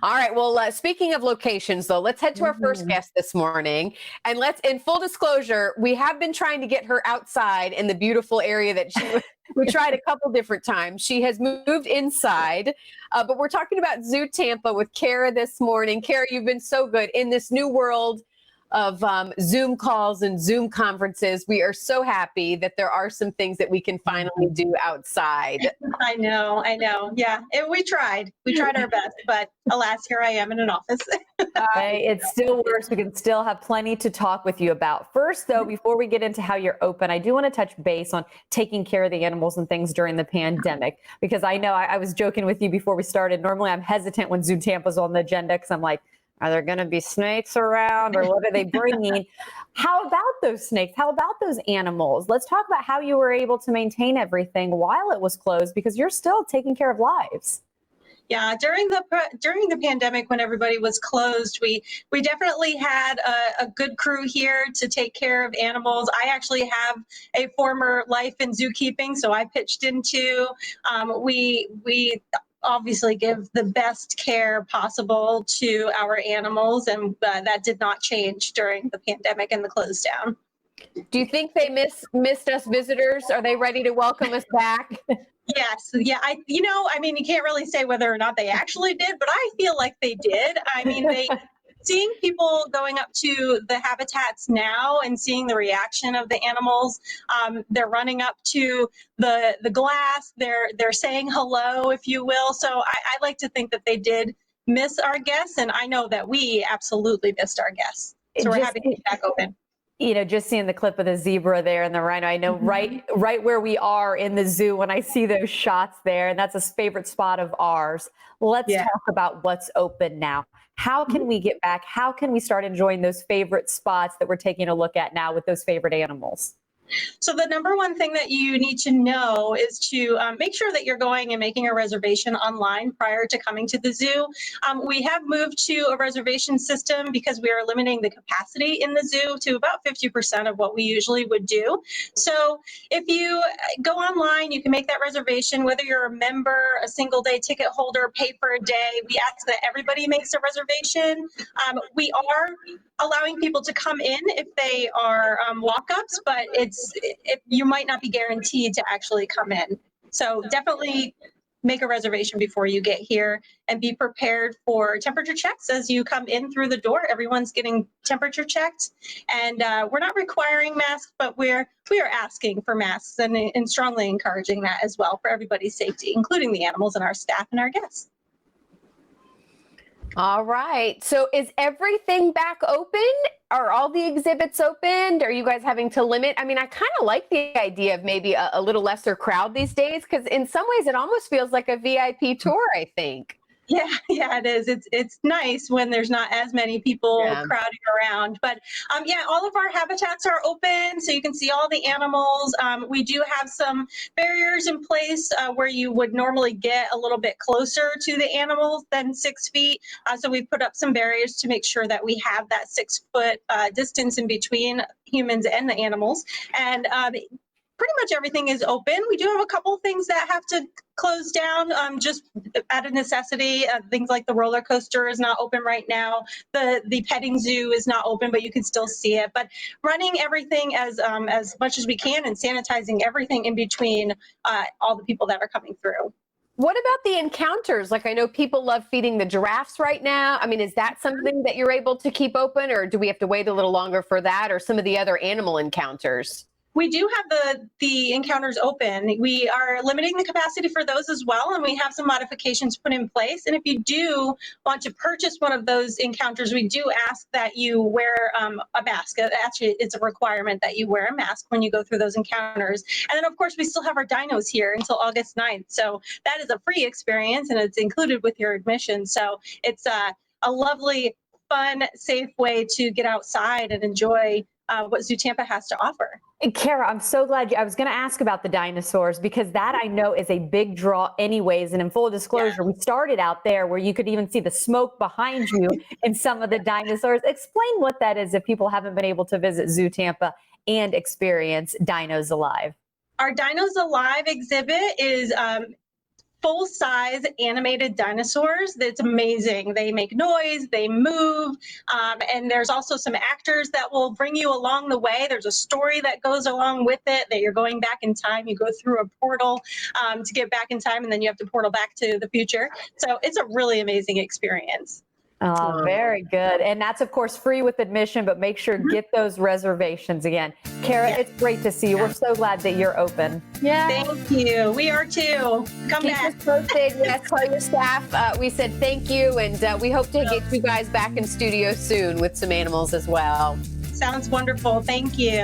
All right. Well, speaking of locations, though, let's head to our first guest this morning. And in full disclosure, we have been trying to get her outside in the beautiful area that we tried a couple different times. She has moved inside, but we're talking about Zoo Tampa with Kara this morning. Kara, you've been so good in this new world of Zoom calls and Zoom conferences. We are so happy that there are some things that we can finally do outside. I know. Yeah, we tried our best, but alas, here I am in an office. Hey, it still works. We can still have plenty to talk with you about. First, though, before we get into how you're open, I do want to touch base on taking care of the animals and things during the pandemic, because I know I was joking with you before we started. Normally, I'm hesitant when Zoo Tampa's on the agenda because I'm like, are there going to be snakes around, or what are they bringing? How about those snakes? How about those animals? Let's talk about how you were able to maintain everything while it was closed, because you're still taking care of lives. Yeah, during the pandemic, when everybody was closed, we definitely had a good crew here to take care of animals. I actually have a former life in zookeeping, so I pitched into. We obviously give the best care possible to our animals, and that did not change during the pandemic and the close down. Do you think they missed us visitors? Are they ready to welcome us back? Yes. Yeah. I mean, you can't really say whether or not they actually did, but I feel like they did. I mean, seeing people going up to the habitats now and seeing the reaction of the animals, they're running up to the glass. They're saying hello, if you will. So I like to think that they did miss our guests, and I know that we absolutely missed our guests. So we're happy to be back open. Just seeing the clip of the zebra there and the rhino, I know right where we are in the zoo when I see those shots there, and that's a favorite spot of ours. Let's talk about what's open now. How can we get back? How can we start enjoying those favorite spots that we're taking a look at now with those favorite animals? So the number one thing that you need to know is to make sure that you're going and making a reservation online prior to coming to the zoo. We have moved to a reservation system because we are limiting the capacity in the zoo to about 50% of what we usually would do. So if you go online, you can make that reservation, whether you're a member, a single day ticket holder, pay for a day. We ask that everybody makes a reservation. We are allowing people to come in if they are walk-ups, but you might not be guaranteed to actually come in. So definitely make a reservation before you get here, and be prepared for temperature checks as you come in through the door. Everyone's getting temperature checked, and we're not requiring masks, but we are asking for masks, and strongly encouraging that as well for everybody's safety, including the animals and our staff and our guests. All right. So is everything back open? Are all the exhibits opened? Are you guys having to limit? I mean, I kind of like the idea of maybe a little lesser crowd these days, because in some ways it almost feels like a VIP tour, I think. Yeah, it is. It's nice when there's not as many people crowding around. But all of our habitats are open, so you can see all the animals. We do have some barriers in place where you would normally get a little bit closer to the animals than 6 feet. So we've put up some barriers to make sure that we have that 6-foot distance in between humans and the animals. And pretty much everything is open. We do have a couple things that have to close down just out of necessity. Things like the roller coaster is not open right now. The petting zoo is not open, but you can still see it. But running everything as much as we can, and sanitizing everything in between all the people that are coming through. What about the encounters? Like, I know people love feeding the giraffes right now. I mean, is that something that you're able to keep open, or do we have to wait a little longer for that, or some of the other animal encounters? We do have the encounters open. We are limiting the capacity for those as well, and we have some modifications put in place. And if you do want to purchase one of those encounters, we do ask that you wear a mask. Actually, it's a requirement that you wear a mask when you go through those encounters. And then, of course, we still have our dinos here until August 9th. So that is a free experience, and it's included with your admission. So it's a lovely, fun, safe way to get outside and enjoy what Zoo Tampa has to offer. And Kara, I'm so glad I was going to ask about the dinosaurs, because that I know is a big draw anyways. And in full disclosure, we started out there where you could even see the smoke behind you in some of the dinosaurs. Explain what that is if people haven't been able to visit Zoo Tampa and experience Dinos Alive. Our Dinos Alive exhibit is full-size animated dinosaurs. That's amazing. They make noise, they move, and there's also some actors that will bring you along the way. There's a story that goes along with it, that you're going back in time. You go through a portal to get back in time, and then you have to portal back to the future. So it's a really amazing experience. Oh, very good. And that's, of course, free with admission, but make sure get those reservations again. Kara, it's great to see you. We're so glad that you're open. Yeah. Thank you. We are too. Come Keep back. us posted. Yes, tell your staff. We said thank you, and we hope to get you guys back in studio soon with some animals as well. Sounds wonderful. Thank you.